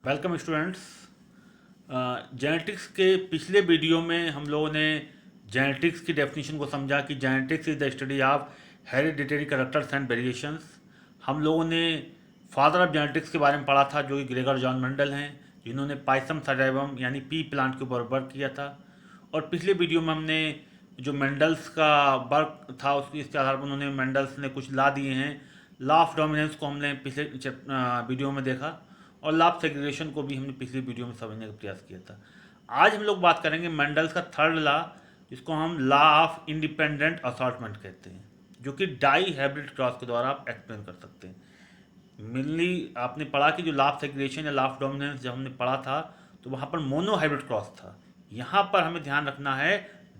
Welcome students. Genetics के पिछले video में हम लोगों ने जेनेटिक्स की डेफिनेशन को समझा कि genetics is the study of hereditary characters and variations. हम लोगों ने फादर ऑफ जेनेटिक्स के बारे में पढ़ा था, जो कि ग्रेगर जॉन मेंडल हैं, जिन्होंने पाइसम सैटिवम यानी पी प्लांट के ऊपर वर्क किया था। और पिछले वीडियो में हमने जो मेंडल्स का वर्क था उसके इसके आधार पर उन्होंने मेंडल्स ने कुछ ला दिए हैं। लॉ ऑफ डोमिनेंस को हमने पिछले वीडियो में देखा और लॉ ऑफ सेग्रीगेशन को भी हमने पिछली वीडियो में समझने का प्रयास किया था। आज हम लोग बात करेंगे मेंडल्स का थर्ड लॉ, जिसको हम लॉ ऑफ इंडिपेंडेंट असॉर्टमेंट कहते हैं, जो कि डाई हाइब्रिड क्रॉस के द्वारा आप एक्सप्लेन कर सकते हैं। मेनली आपने पढ़ा कि जो लॉ ऑफ सेग्रीगेशन या लॉ ऑफ डोमिनेंस जब हमने पढ़ा था तो वहाँ पर मोनो हाइब्रिड क्रॉस था। यहाँ पर हमें ध्यान रखना है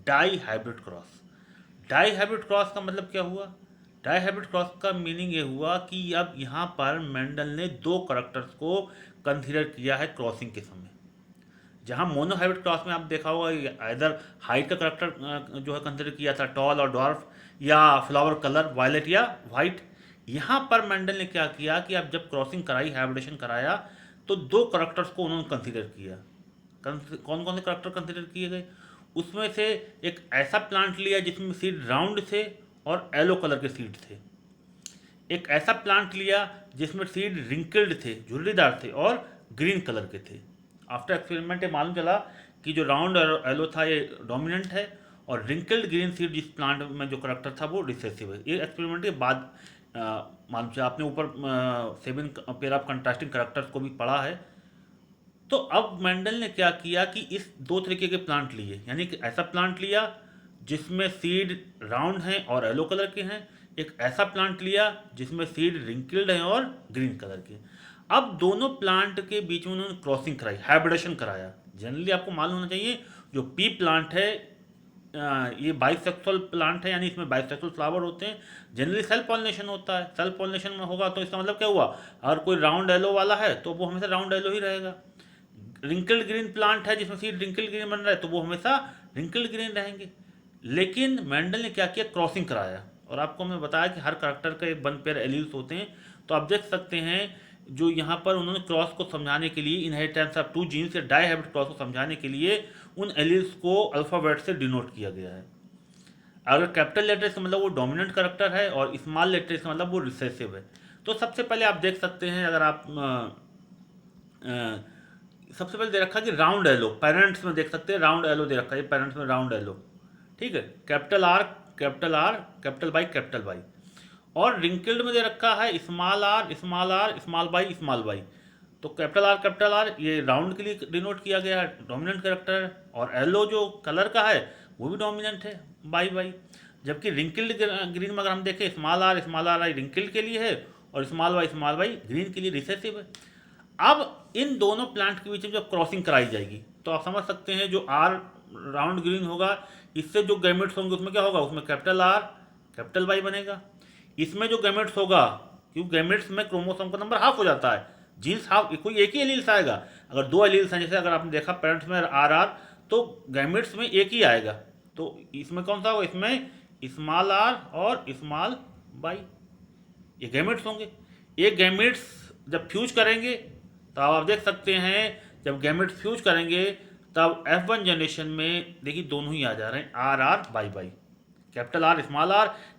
dihybrid cross. Dihybrid cross का मतलब क्या हुआ? डाई हाइब्रिड क्रॉस का मीनिंग ये हुआ कि अब यहाँ पर मेंडल ने दो करेक्टर्स को कंसीडर किया है क्रॉसिंग के समय। जहाँ मोनो हाइब्रिड क्रॉस में आप देखा होगा इधर हाइट का करेक्टर जो है कंसीडर किया था, टॉल और डॉर्फ, या फ्लावर कलर वायलेट या वाइट। यहाँ पर मेंडल ने क्या किया कि अब जब क्रॉसिंग कराई, हाइब्रिडेशन कराया, तो दो करेक्टर्स को उन्होंने कंसीडर किया। कौन कौन से करेक्टर कंसीडर किए गए? उसमें से एक ऐसा प्लांट लिया जिसमें सीड राउंड थे और येलो कलर के सीड थे। एक ऐसा प्लांट लिया जिसमें सीड रिंकल्ड थे, झुर्रीदार थे और ग्रीन कलर के थे। आफ्टर एक्सपेरिमेंट ये मालूम चला कि जो राउंड और येलो था ये डोमिनेंट है और रिंकल्ड ग्रीन सीड जिस प्लांट में जो करेक्टर था वो रिसेसिव है। ये एक्सपेरिमेंट के बाद मालूम चला। आपने ऊपर 7 पेयर ऑफ कंट्रास्टिंग करेक्टर्स को भी पढ़ा है। तो अब मेंडल ने क्या किया कि इस दो तरीके के प्लांट लिए, यानी कि ऐसा प्लांट लिया जिसमें सीड राउंड हैं और येलो कलर के हैं, एक ऐसा प्लांट लिया जिसमें सीड रिंकल्ड हैं और ग्रीन कलर के। अब दोनों प्लांट के बीच में उन्होंने क्रॉसिंग कराई, हाइब्रिडेशन कराया। जनरली आपको मालूम होना चाहिए जो पी प्लांट है ये बाइसेक्सुअल प्लांट है, यानी इसमें बाइसेक्सुअल फ्लावर होते हैं। जनरली सेल्फ पॉलिनेशन होता है। सेल्फ पॉलिनेशन में होगा तो इसका मतलब क्या हुआ? अगर कोई राउंड येलो वाला है तो वो हमेशा राउंड येलो ही रहेगा। रिंकल्ड ग्रीन प्लांट है जिसमें सीड रिंकल्ड ग्रीन बन रहा है तो वो हमेशा रिंकल्ड ग्रीन रहेंगे। लेकिन मेंडल ने क्या किया? क्रॉसिंग कराया। और आपको मैं बताया कि हर करेक्टर का एक वन पेयर एलील्स होते हैं। तो आप देख सकते हैं जो यहाँ पर उन्होंने क्रॉस को समझाने के लिए, इनहेरिटेंस ऑफ टू जीन्स या डाई हाइब्रिड क्रॉस को समझाने के लिए उन एलील्स को अल्फाबेट से डिनोट किया गया है। अगर कैपिटल लेटर से मतलब वो डोमिनेंट करेक्टर है और स्मॉल लेटर से मतलब वो रिसेसिव है। तो सबसे पहले आप देख सकते हैं, अगर आप सबसे पहले दे रखा है कि राउंड एलो, पेरेंट्स में देख सकते हैं राउंड एलो दे रखा है, पेरेंट्स में राउंड एलो। ठीक है, capital R capital R capital Y. और रिंकल्ड में दे रखा है small R small R small Y. तो कैपिटल आर ये राउंड के लिए डिनोट किया गया है, डोमिनेंट कैरेक्टर है। और येलो जो कलर का है वो भी डोमिनेंट है, वाई। जबकि रिंकल्ड ग्रीन में अगर हम देखें स्मॉल आर आई रिंकल्ड के लिए है और स्मॉल वाई ग्रीन के लिए रिसेसिव है। अब इन दोनों प्लांट के बीच में जब क्रॉसिंग कराई जाएगी तो आप समझ सकते हैं जो आर राउंड ग्रीन होगा, इससे जो गैमेट्स होंगे उसमें क्या होगा? उसमें कैपिटल आर कैपिटल वाई बनेगा। इसमें जो गैमेट्स होगा, क्योंकि गैमेट्स में क्रोमोसोम का नंबर हाफ हो जाता है, जीन्स हाफ, कोई एक ही एलील्स आएगा। अगर दो एलील्स हैं, जैसे अगर आपने देखा पेरेंट्स में आर तो गैमेट्स में एक ही आएगा। तो इसमें कौन सा होगा? इसमें स्मॉल आर और स्मॉल वाई, ये गैमेट्स होंगे। ये गैमेट्स जब फ्यूज करेंगे तो आप देख सकते हैं जब गैमेट्स फ्यूज करेंगे तब F1 जनरेशन में देखिए दोनों ही आ जा रहे हैं, R Y. Capital R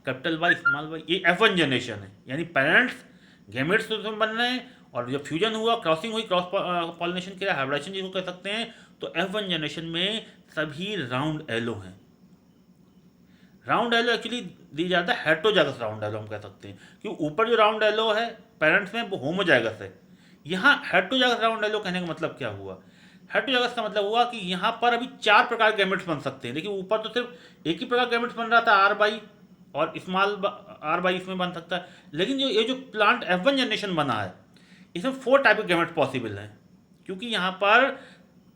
capital Y small Y, ये F1 जनरेशन है। यानी पेरेंट्स गैमेट्स तो उसमें बन रहे हैं और जब फ्यूजन हुआ, क्रॉसिंग हुई, क्रॉस पॉलिनेशन के लिए हाइब्रिडेशन जिसको कह सकते हैं, तो F1 जनरेशन में सभी राउंड एलो हैं। राउंड एलो एक्चुअली दी जाता है हेट्रोजाइगस राउंड एलो हम कह सकते हैं, क्योंकि ऊपर जो राउंड एलो है पेरेंट्स में वो होमोजाइगस है। यहाँ हेट्रोजाइगस राउंड एलो कहने का मतलब क्या हुआ? हेट्रोजाइगस का मतलब हुआ कि यहाँ पर अभी 4 प्रकार के गैमेट्स बन सकते हैं। देखिए ऊपर तो सिर्फ एक ही प्रकार गैमेट्स बन रहा था, आर बाई, और स्मॉल आर बाई इसमें बन सकता है। लेकिन जो ये जो प्लांट F1 जनरेशन बना है इसमें 4 टाइप के गैमेट्स पॉसिबल हैं, क्योंकि यहाँ पर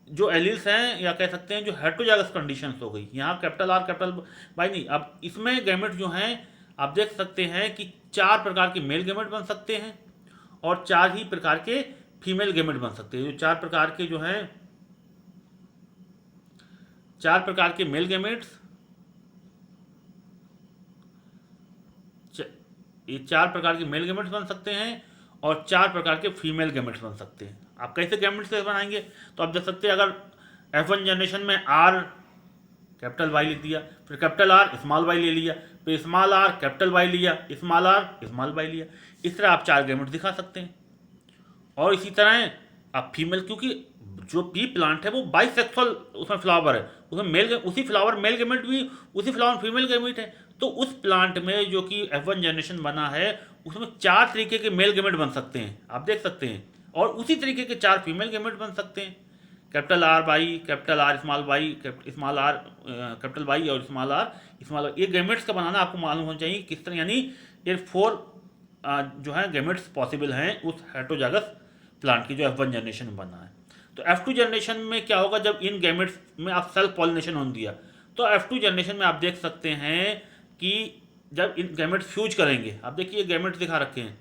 जो एलिल्स हैं या कह सकते हैं जो हेट्रोजाइगस कंडीशंस हो गई। यहाँ कैपिटल आर कैपिटल वाई नहीं, अब इसमें गैमेट जो हैं आप देख सकते हैं कि 4 प्रकार के मेल गैमेट बन सकते हैं और 4 ही प्रकार के फीमेल गैमेट बन सकते हैं। जो 4 प्रकार के जो हैं, 4 प्रकार के मेल गैमेट्स, ये 4 प्रकार के मेल गैमेट्स बन सकते हैं और 4 प्रकार के फीमेल गैमेट्स बन सकते हैं। आप कैसे गैमेट्स से बनाएंगे? तो आप देख सकते हैं अगर F1 जनरेशन में R कैपिटल वाई लिख दिया, फिर कैपिटल आर स्मॉल वाई ले लिया, फिर स्मॉल आर कैपिटल वाई लिया, स्मॉल आर स्मॉल वाई लिया। इस तरह आप 4 गैमेट्स दिखा सकते हैं। और इसी तरह आप फीमेल, क्योंकि जो पी प्लांट है वो बाइसेक्सुअल उसमें फ्लावर है, उसमें मेल उसी फ्लावर मेल गैमेट भी, उसी फ्लावर फीमेल गैमेट है। तो उस प्लांट में जो कि F1 जनरेशन बना है उसमें 4 तरीके के मेल गैमेट बन सकते हैं, आप देख सकते हैं। और उसी तरीके के 4 फीमेल गैमेट बन सकते हैं, capital R by, capital R small by, small R capital by और स्मॉल आर स्मॉल आर। ये गैमेट्स का बनाना आपको मालूम होना चाहिए किस तरह, यानी ये 4 जो है गैमेट्स पॉसिबल हैं उस हेटेरोजाइगस प्लांट की जो F1 जनरेशन में बना है। तो F2 जनरेशन में क्या होगा, जब इन गैमेट्स में आप सेल्फ पॉलिनेशन होने दिया, तो F2 जनरेशन में आप देख सकते हैं कि जब इन गैमेट्स फ्यूज करेंगे, आप देखिए गैमेट्स दिखा रखे हैं,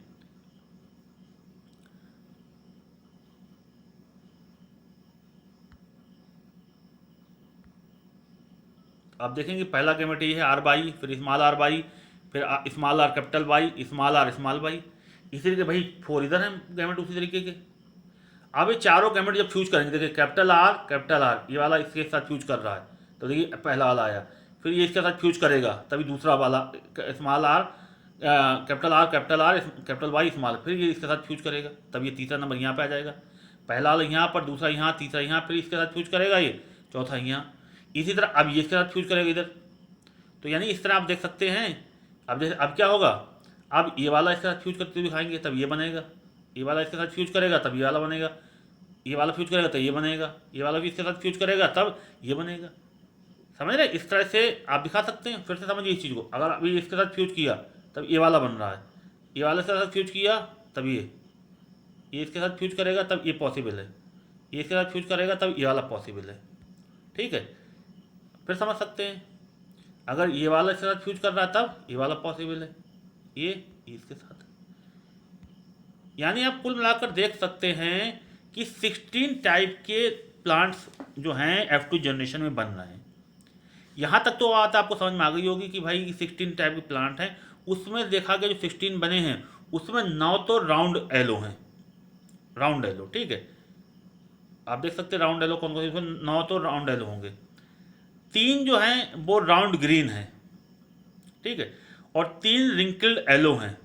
आप देखेंगे पहला गैमेट ये है आर बाई, फिर स्मॉल आर बाई, फिर small R capital Y, small R small Y. इसी तरीके भाई 4 इधर हैं गैमेट उसी तरीके के। अब ये चारों गैमेट जब फ्यूज करेंगे, देखिए कैपिटल आर ये वाला इसके साथ फ्यूज कर रहा है, तो देखिए पहला वाला आया, फिर ये इसके साथ फ्यूज करेगा तभी दूसरा वाला small R capital R capital Y small, फिर ये इसके साथ फ्यूज करेगा तब ये तीसरा नंबर यहाँ पे आ जाएगा। पहला वाला यहाँ पर, दूसरा यहाँ, तीसरा यहाँ, फिर इसके साथ फ्यूज करेगा ये चौथा यहाँ। इसी तरह अब ये इसके साथ फ्यूज करेगा इधर। तो यानी इस तरह आप देख सकते हैं। अब क्या होगा, अब ये वाला इसके साथ फ्यूज करते हुए दिखाएंगे तब ये बनेगा, ये वाला इसके साथ फ्यूज करेगा तब ये वाला बनेगा, ये वाला फ्यूज करेगा तो ये बनेगा, ये वाला भी इसके साथ फ्यूज करेगा तब ये बनेगा। समझ रहे? इस तरह से आप दिखा सकते हैं। फिर से समझिए इस चीज़ को, अगर अभी इसके साथ फ्यूज किया तब ये वाला बन रहा है, ये वाला इसके साथ फ्यूज किया तब ये इसके साथ फ्यूज करेगा तब ये पॉसिबल है, ये इसके साथ फ्यूज करेगा तब ये वाला पॉसिबल है। ठीक है, फिर समझ सकते हैं अगर ये वाला इसके साथ फ्यूज कर रहा है तब ये वाला पॉसिबल है, ये इसके साथ। यानी आप कुल मिलाकर देख सकते हैं कि 16 टाइप के प्लांट्स जो हैं F2 जनरेशन में बन रहे हैं। यहाँ तक तो बात आपको समझ में आ गई होगी कि भाई 16 टाइप के प्लांट हैं, उसमें देखा गया जो 16 बने हैं उसमें 9 तो राउंड एलो हैं, राउंड एलो। ठीक है, आप देख सकते हैं राउंड एलो कौन कौन से, उसमें 9 तो राउंड एलो होंगे, 3 जो हैं वो राउंड ग्रीन हैं। ठीक है, और 3 रिंकल्ड एलो हैं।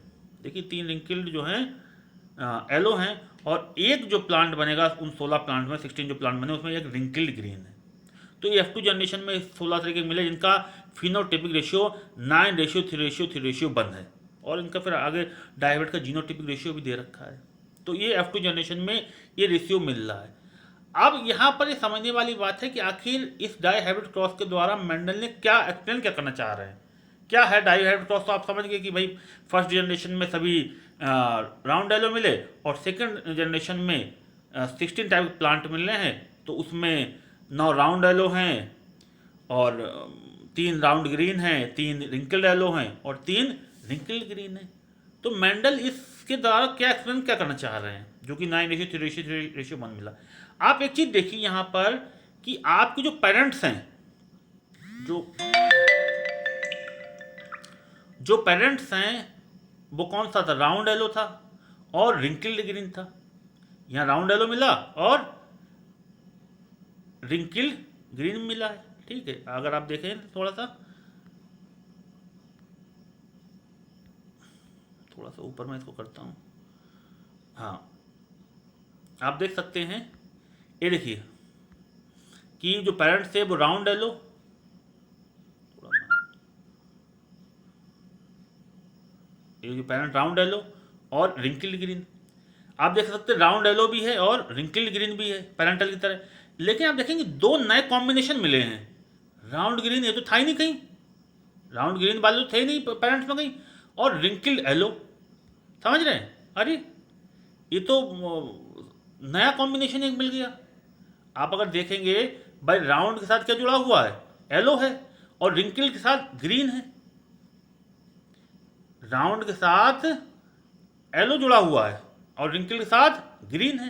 देखिए 3 रिंकल्ड जो हैं एलो हैं, और एक जो प्लांट बनेगा उन 16 प्लांट में, 16 जो प्लांट बने उसमें एक रिंकल्ड ग्रीन है। तो ये F2 जनरेशन में 16 तरीके मिले जिनका फिनोटिपिक रेशियो 9:3:3 है, और इनका फिर आगे डायहेब्रिड का जीनोटिपिक रेशियो भी दे रखा है। तो ये F2 जनरेशन में ये रेशियो मिल रहा है। अब यहाँ पर ये समझने वाली बात है कि आखिर इस डायहेब्रिड क्रॉस के द्वारा मेंडल ने क्या एक्सप्लेन क्या करना चाह रहे हैं, क्या है डायहेब्रिड क्रॉस। तो आप समझ गए कि भाई फर्स्ट जनरेशन में सभी राउंड एलो मिले, और सेकंड जनरेशन में 16 टाइप प्लांट मिल रहे हैं, तो उसमें 9 राउंड एलो हैं, और 3 राउंड ग्रीन हैं, 3 रिंकल्ड एलो हैं, और 3 रिंकल्ड ग्रीन हैं। तो मेंडल इसके द्वारा क्या एक्सप्लेन क्या करना चाह रहे हैं, जो कि 9:3:3 मिला। आप एक चीज़ देखिए यहाँ पर कि आपके जो पेरेंट्स हैं, जो पेरेंट्स हैं वो कौन सा था, राउंड एलो था और रिंकल्ड ग्रीन था। यहाँ राउंड एलो मिला और रिंकल्ड ग्रीन मिला है। ठीक है, अगर आप देखें थोड़ा सा ऊपर मैं इसको करता हूँ, हाँ आप देख सकते हैं, ये देखिए कि जो पेरेंट्स थे वो राउंड एलो, ये जो पेरेंट राउंड एलो और रिंकल्ड ग्रीन, आप देख सकते हैं राउंड एलो भी है और रिंकल्ड ग्रीन भी है पेरेंटल की तरह। लेकिन आप देखेंगे 2 नए कॉम्बिनेशन मिले हैं, राउंड ग्रीन ये तो था ही नहीं कहीं, राउंड ग्रीन वाले तो थे ही नहीं पेरेंट्स में कहीं, और रिंकल्ड एलो, समझ रहे हैं? अरे ये तो नया कॉम्बिनेशन एक मिल गया। आप अगर देखेंगे भाई राउंड के साथ क्या जुड़ा हुआ है, एलो है, और रिंकल्ड के साथ ग्रीन है। राउंड के साथ एलो जुड़ा हुआ है और रिंकल के साथ ग्रीन है।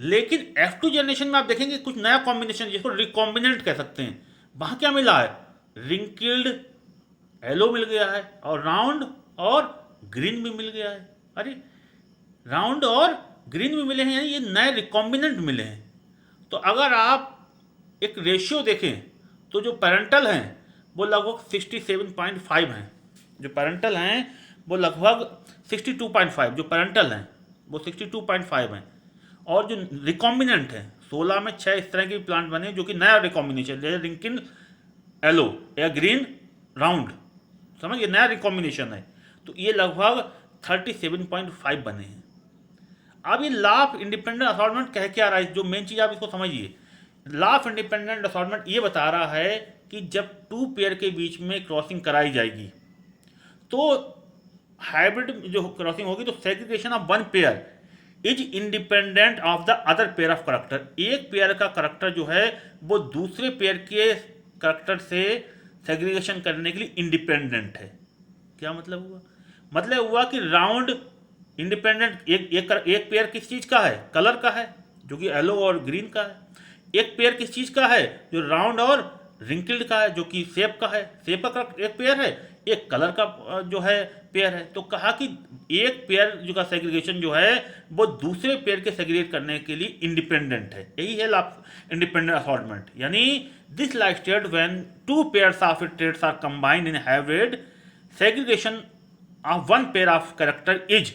लेकिन F2 जनरेशन में आप देखेंगे कुछ नया कॉम्बिनेशन, जिसको रिकॉम्बिनेंट कह सकते हैं, वहां क्या मिला है, रिंकल्ड एलो मिल गया है और राउंड और ग्रीन भी मिल गया है। अरे राउंड और ग्रीन भी मिले हैं, यानी ये नए रिकॉम्बिनेंट मिले हैं। तो अगर आप एक रेशियो देखें तो जो पेरेंटल हैं वो लगभग 67.5 हैं, जो पेरेंटल हैं वो लगभग 62.5, जो पेरेंटल हैं वो 62.5 हैं। और जो रिकॉम्बिनेंट हैं 16 में 6 इस तरह के प्लांट बने जो कि नया रिकॉम्बिनेशन, जैसे रिंकिन येलो या ग्रीन राउंड, समझिए नया रिकॉम्बिनेशन है। तो ये लगभग 37.5 बने हैं। अब ये लॉ ऑफ इंडिपेंडेंट असॉर्टमेंट कह के आ रहा है, जो मेन चीज़ आप इसको समझिए। लॉ ऑफ इंडिपेंडेंट असॉर्टमेंट ये बता रहा है कि जब टू पेयर के बीच में क्रॉसिंग कराई जाएगी तो हाइब्रिड जो क्रॉसिंग होगी तो segregation of one pair is independent of the other pair of character. एक पेयर का करेक्टर जो है वो दूसरे पेयर के करेक्टर से सेग्रीगेशन करने के लिए इंडिपेंडेंट है। क्या मतलब हुआ? मतलब हुआ कि राउंड इंडिपेंडेंट एक पेयर किस चीज़ का है? कलर का है, जो कि येलो और ग्रीन का है। एक पेयर किस चीज़ का है? जो राउंड और रिंकल्ड का है, जो कि शेप का है। शेप का एक पेयर है, एक कलर का जो है पेयर है। तो कहा कि एक पेयर जो का सेग्रीगेशन जो है वो दूसरे पेयर के सेग्रीगेट करने के लिए इंडिपेंडेंट है। यही है इंडिपेंडेंट असॉर्टमेंट। यानी this law state when two pairs of traits are combined in hybrid segregation of one pair of character is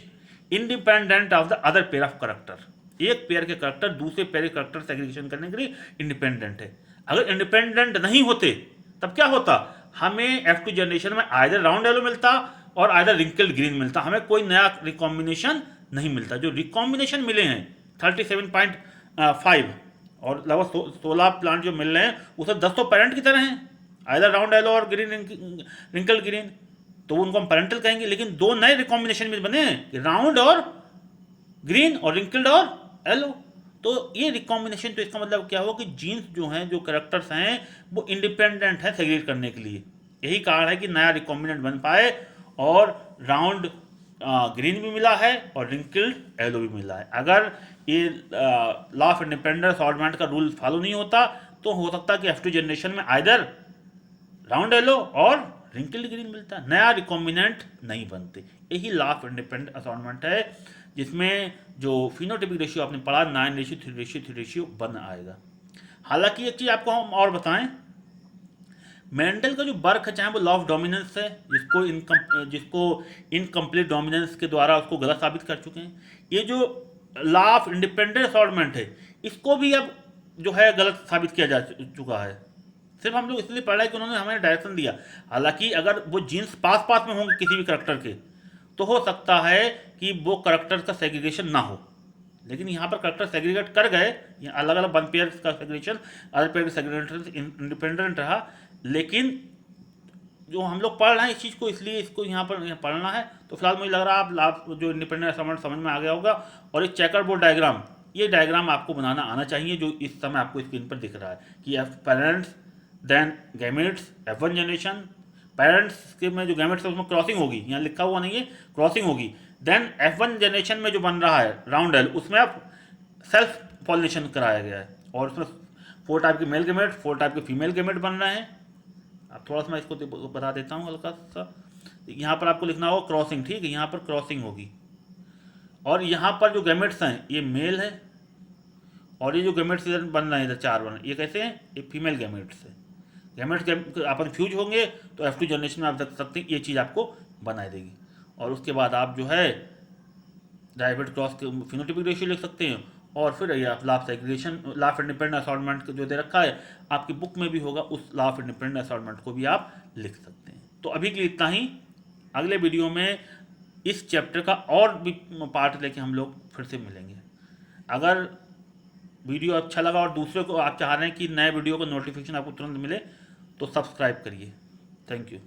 independent of the other pair of character. एक pair के character दूसरे pair के character segregation करने के लिए independent है। अगर independent नहीं होते तब क्या होता? हमें F2 जनरेशन में आइदर राउंड येलो मिलता और आइदर रिंकल्ड ग्रीन मिलता, हमें कोई नया रिकॉम्बिनेशन नहीं मिलता। जो रिकॉम्बिनेशन मिले हैं 37.5 और लगभग 16 प्लांट जो मिल रहे हैं उसे 10 तो पेरेंट की तरह हैं, आइदर राउंड येलो और ग्रीन रिंकल्ड ग्रीन, तो उनको हम पेरेंटल कहेंगे। लेकिन दो नए रिकॉम्बिनेशन में बने हैं, राउंड और ग्रीन और रिंकल्ड और येलो। तो ये रिकॉम्बिनेशन, तो इसका मतलब क्या हुआ कि जीन्स जो हैं, जो कैरेक्टर्स हैं वो इंडिपेंडेंट हैं सेग्रीगेट करने के लिए। यही कारण है कि नया रिकॉम्बिनेंट बन पाए और राउंड ग्रीन भी मिला है और रिंकल्ड येलो भी मिला है। अगर ये लॉ ऑफ इंडिपेंडेंट असॉर्टमेंट का रूल फॉलो नहीं होता तो हो सकता है कि F2 जनरेशन में आइदर राउंड येलो और रिंकल्ड ग्रीन मिलता है, नया रिकॉम्बिनेंट नहीं बनते। यही लॉ ऑफ इंडिपेंडेंट असॉर्टमेंट है, जिसमें जो फिनोटाइपिक रेशियो आपने पढ़ा 9:3:3 आएगा। हालांकि एक चीज़ आपको हम और बताएं, मेंडल का जो वर्क है, चाहे वो लॉ ऑफ डोमिनेंस है, जिसको इनकम्प्लीट डोमिनेंस के द्वारा उसको गलत साबित कर चुके हैं, ये जो लॉ ऑफ इंडिपेंडेंट असॉर्टमेंट है इसको भी अब जो है गलत साबित किया जा चुका है। सिर्फ हम लोग इसलिए पढ़ रहे हैं कि उन्होंने हमें डायरेक्शन दिया। हालांकि अगर वो जीन्स पास पास में होंगे किसी भी करेक्टर के तो हो सकता है कि वो करेक्टर का सेग्रीगेशन ना हो, लेकिन यहाँ पर करेक्टर सेग्रीगेट कर गए, अलग अलग वन पेयर का सेग्रीगेशन, अदर पेयर का सेग्रीगेशन इंडिपेंडेंट रहा। लेकिन जो हम लोग पढ़ रहे हैं इस चीज़ को, इसलिए इसको यहाँ पर पढ़ना है। तो फिलहाल मुझे लग रहा है आप जो इंडिपेंडेंट असॉर्टमेंट समझ में आ गया होगा। और एक चेकर बोर्ड डायग्राम, ये डायग्राम आपको बनाना आना चाहिए, जो इस समय आपको स्क्रीन पर दिख रहा है कि parents then gametes F1 generation, parents के में जो गैमेट्स है उसमें क्रॉसिंग होगी, यहाँ लिखा हुआ नहीं है, क्रॉसिंग होगी। देन F1 जनरेशन में जो बन रहा है राउंड एल, उसमें अब सेल्फ पॉलिनेशन कराया गया है और उसमें 4 टाइप के मेल गैमेट, 4 टाइप के फीमेल गैमेट बन रहे हैं। अब थोड़ा सा मैं इसको बता देता हूँ हल्का सा। यहाँ पर आपको लिखना होगा क्रॉसिंग, ठीक है, यहाँ पर क्रॉसिंग होगी। और यहाँ पर जो गैमेट्स हैं ये मेल है और ये जो गैमेट्स इधर बन रहे हैं, इधर 4 बन रहे हैं, ये कैसे हैं? ये फीमेल गैमेट्स है। गैमेट्स आपस फ्यूज होंगे तो F2 जनरेशन में आप देख सकते हैं ये चीज़ आपको बनाई देगी। और उसके बाद आप जो है डायवर्ट क्रॉस के फिनोटाइपिक रेशियो लिख सकते हैं। और फिर ये आप law of segregation, law of independent assortment जो दे रखा है आपकी बुक में भी होगा, उस लॉ ऑफ इंडिपेंडेंट असॉर्टमेंट को भी आप लिख सकते हैं। तो अभी के लिए इतना ही। अगले वीडियो में इस चैप्टर का और भी पार्ट लेके हम लोग फिर से मिलेंगे। अगर वीडियो अच्छा लगा और दूसरे को आप चाह रहे हैं कि नए वीडियो का नोटिफिकेशन आपको तुरंत मिले तो सब्सक्राइब करिए। Thank you.